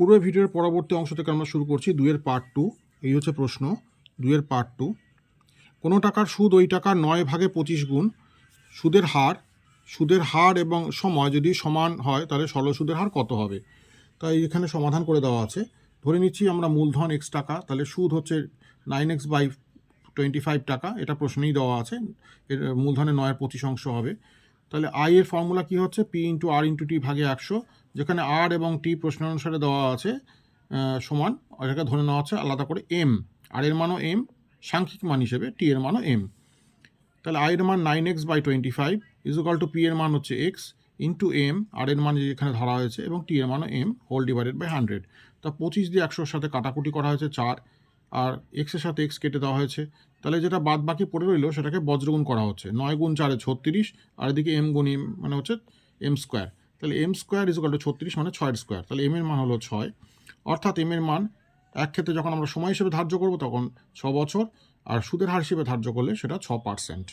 পূর্বের ভিডিওর পরবর্তী অংশ থেকে আমরা শুরু করছি 2 এর পার্ট 2। এই হচ্ছে প্রশ্ন 2 এর পার্ট 2। কোনো টাকার সুদ ওই টাকার 9 ভাগে 25 গুণ। সুদের হার এবং সময় যদি সমান হয় তাহলে সরল সুদের হার কত হবে। তাই এখানে সমাধান করে দেওয়া আছে। ধরে নিচ্ছি আমরা মূলধন x টাকা, তাহলে সুদ হচ্ছে 9x/25 টাকা। এটা প্রশ্নেই দেওয়া আছে। এর মূলধনে 9 এর 25 অংশ হবে। তাহলে আই এর ফর্মুলা কি হচ্ছে P × R × T ভাগে 100, যেখানে R এবং T প্রশ্ন অনুসারে দেওয়া আছে সমান, এটাকে ধরে নেওয়া হচ্ছে আলাদা করে M। আর এর মানও M, সাংখ্যিক মান হিসেবে T এর মানও M। তাহলে I এর মান 9x/25 = P এর মান হচ্ছে x ইন্টু M, আর এর মান এখানে ধরা হয়েছে, এবং T এর মানও M /100। তা 25 দিয়ে 100-র সাথে কাটাকুটি করা হয়েছে 4, আর এক্সের সাথে এক্স কেটে দেওয়া হয়েছে। তাহলে যেটা বাদ বাকি পড়ে রইল সেটাকে বজ্রগুণ করা হচ্ছে। 9 × 4 = 36, আর এদিকে M × M মানে হচ্ছে M²। তাহলে M² = 36 মানে 6 স্কোয়ার। তাহলে M এর মান হলো 6, অর্থাৎ M এর মান এক ক্ষেত্রে যখন আমরা সময় হিসেবে ধার্য করব তখন 6 বছর, আর সুদের হার হিসেবে ধার্য করলে সেটা 6%।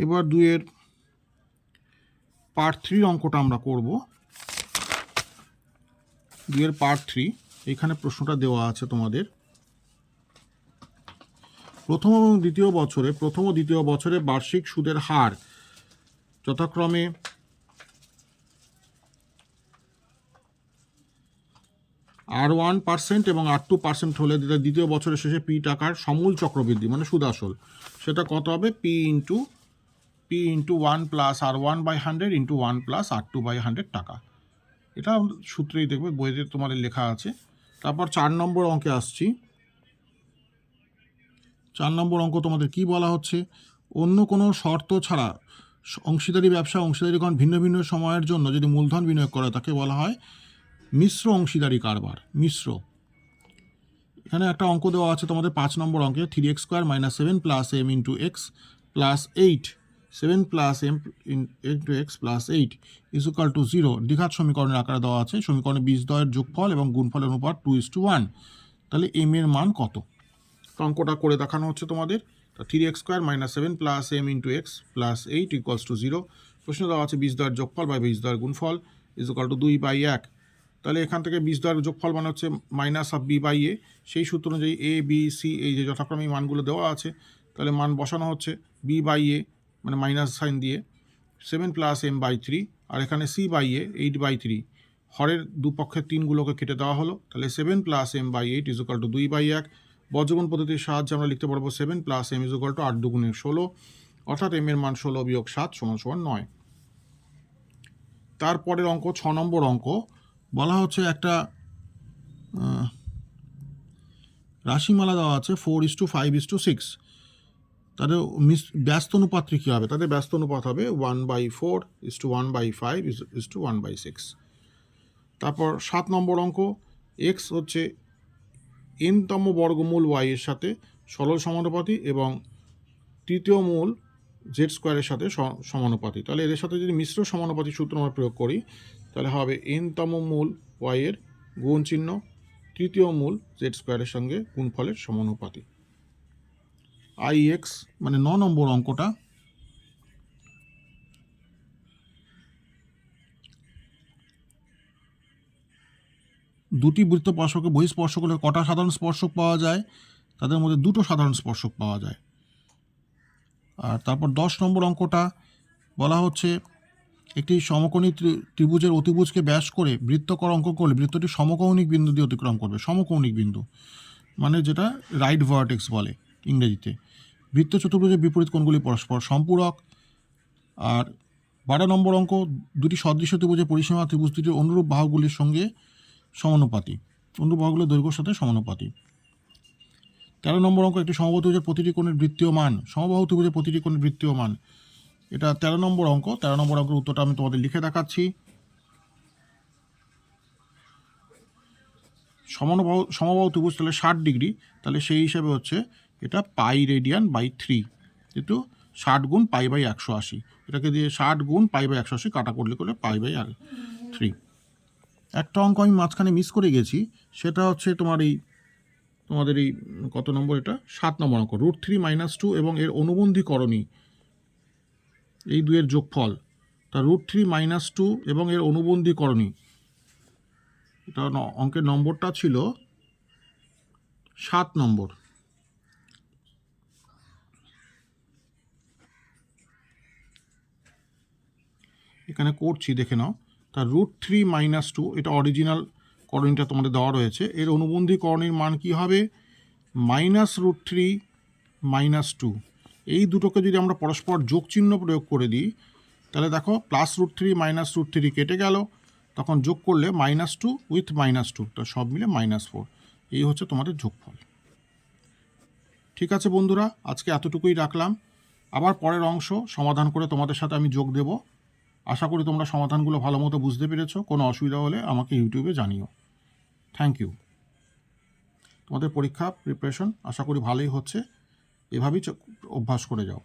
এবার 2 এর পার্ট 3 অঙ্কটা আমরা করব। 2 এর পার্ট 3, এখানে প্রশ্নটা দেওয়া আছে তোমাদের। প্রথম ও দ্বিতীয় বছরে বার্ষিক সুদের হার যথাক্রমে R1% এবং R2% হলে দ্বিতীয় বছরের শেষে P টাকার সমূল চক্রবৃদ্ধি মানে সুদ আসল, সেটা কত হবে? P × 1 + R1/100 × 1 + R2/100 টাকা। এটা সূত্রেই দেখবে, বইতে তোমাদের লেখা আছে। তারপর 4 নম্বর অঙ্কে আসছি। 4 নম্বর অঙ্ক তোমাদের কি বলা হচ্ছে? অন্য কোনো শর্ত ছাড়া অংশীদারিগণ ভিন্ন ভিন্ন সময়ের জন্য যদি মূলধন বিনিয়োগ করে তাকে বলা হয় মিশ্র অংশীদারি কারবার। মিশ্র। এখানে একটা অঙ্ক দেওয়া আছে তোমাদের 5 নম্বর অঙ্কে, 3x² - 7 + m × x + 8, 7 + m × x + 8 = 0 দ্বিঘাত সমীকরণের আকারে দেওয়া আছে। সমীকরণে বীজদ্বয়ের যোগফল এবং গুণফলের অনুপাত 2:1। তাহলে m এর মান কত? অঙ্কটা করে দেখানো হচ্ছে তোমাদের। 3x² - 7 + m × x + 8 = 0। প্রশ্ন দেওয়া আছে বীজদ্বয়ের যোগফল বা বীজদ্বয়ের গুণফল = 2/1। তাহলে এখান থেকে বীজদ্বয়ের যোগফল মানে হচ্ছে -b/a। সেই সূত্র অনুযায়ী a, b, c এই যে যথাক্রমে মানগুলো দেওয়া আছে, তাহলে মান বসানো হচ্ছে b/a মানে মাইনাস সাইন দিয়ে, 7 + m/3, আর এখানে c/a 8/3। হরের দুপক্ষের 3গুলোকে কেটে দেওয়া হলো। তাহলে 7 + m/8 = 2/1। বজ্রগুণ পদ্ধতির সাহায্যে আমরা লিখতে পারবো 7 + m = 8 × 2 = 16, অর্থাৎ m এর মান 16 - 7 = 9। তারপরের অঙ্ক 6 নম্বর অঙ্ক, বলা হচ্ছে একটা রাশিমালা দেওয়া আছে 4:5:6। তাদের ব্যস্ত অনুপাতটি কী হবে? তাদের ব্যস্ত অনুপাত হবে 1/4 = 1/5 = 1/6। তারপর 7 নম্বর অঙ্ক, x হচ্ছে n-তম বর্গমূল y এর সাথে সরল সমানুপাতি এবং তৃতীয় মূল z² এর সাথে সমানুপাতি। তাহলে এদের সাথে যদি মিশ্র সমানুপাতি সূত্র আমরা প্রয়োগ করি তাহলে হবে n-তম মূল y এর গুণ চিহ্ন তৃতীয় মূল z² এর সঙ্গে গুণফলের সমানুপাতি। IX মানে 9 নম্বর অঙ্কটা। দুটি বৃত্ত স্পর্শকে বহিঃস্পর্শক হলে কটা সাধারণ স্পর্শক পাওয়া যায়? তাদের মধ্যে দুটো সাধারণ স্পর্শক পাওয়া যায়। আর তারপর 10 নম্বর অঙ্কটা বলা হচ্ছে একটি সমকোণী ত্রিভুজের অতিভুজকে ব্যাস করে বৃত্তকর অঙ্কন করলে বৃত্তটি সমকৌণিক বিন্দু দিয়ে অতিক্রম করবে। সমকৌণিক বিন্দু মানে যেটা রাইট ভার্টেক্স বলে ইংরেজিতে। বৃত্ত চতুর্ভুজের বিপরীত কোণগুলি পরস্পর সম্পূরক। আর 12 নম্বর অঙ্ক, দুটি সদৃশ্য ত্রিভুজের পরিসীমা ত্রিভুজ দুটির অনুরূপ বাহুগুলির সঙ্গে সমানুপাতি, অনুরূপ বাহুগুলোর দৈর্ঘ্যের সাথে সমানুপাতি। 13 নম্বর অঙ্ক, একটি সমবাহু ত্রিভুজের প্রতিটি কোণের বৃত্তীয় মান, সমবাহু ত্রিভুজের প্রতিটি কোণের বৃত্তীয় মান। এটা 13 নম্বর অঙ্ক। 13 নম্বর অঙ্কের উত্তরটা আমি তোমাদের লিখে দেখাচ্ছি। সমবাহু ত্রিভুজ তাহলে 60 ডিগ্রি, তাহলে সেই হিসাবে হচ্ছে এটা পাই রেডিয়ান বাই 3, কিন্তু 60 গুণ পাই বাই 180, এটাকে দিয়ে 60 গুণ পাই বাই 180 কাটা করলে পাই বাই 3। একটা অঙ্ক আমি মাঝখানে মিস করে গেছি, সেটা হচ্ছে তোমাদের এই কত নম্বর, এটা 7 নম্বর অঙ্ক। √3 - 2 এবং এর অনুবন্ধী করণী, এই দুয়ের যোগফল। তা √3 - 2 এবং এর অনুবন্ধী করণী, এটা অঙ্কের নম্বরটা ছিল 7 নম্বর। এখানে করছি, দেখে নাও। তা √3 - 2, এটা অরিজিনাল করণীটা তোমাদের দেওয়া রয়েছে। এর অনুবন্ধী করণীর মান কি হবে? -√3 - 2। এই দুটোকে যদি আমরা পরস্পর যোগ চিহ্ন প্রয়োগ করে দিই, তাহলে দেখো +√3 - √3 কেটে গেল, তখন যোগ করলে -2 উইথ -2, তো সব মিলে -4। এই হচ্ছে তোমাদের যোগফল। ঠিক আছে বন্ধুরা, আজকে এতটুকুই রাখলাম। আবার পরের অংশ সমাধান করে তোমাদের সাথে আমি যোগ দেব। আশা করি তোমরা সমাধানগুলো ভালো মতো বুঝতে পেরেছো। কোনো অসুবিধা হলে আমাকে ইউটিউবে জানিও। Thank you. তোমাদের পরীক্ষা প্রিপারেশন আশা করি ভালোই হচ্ছে, এভাবেই অভ্যাস করে যাও।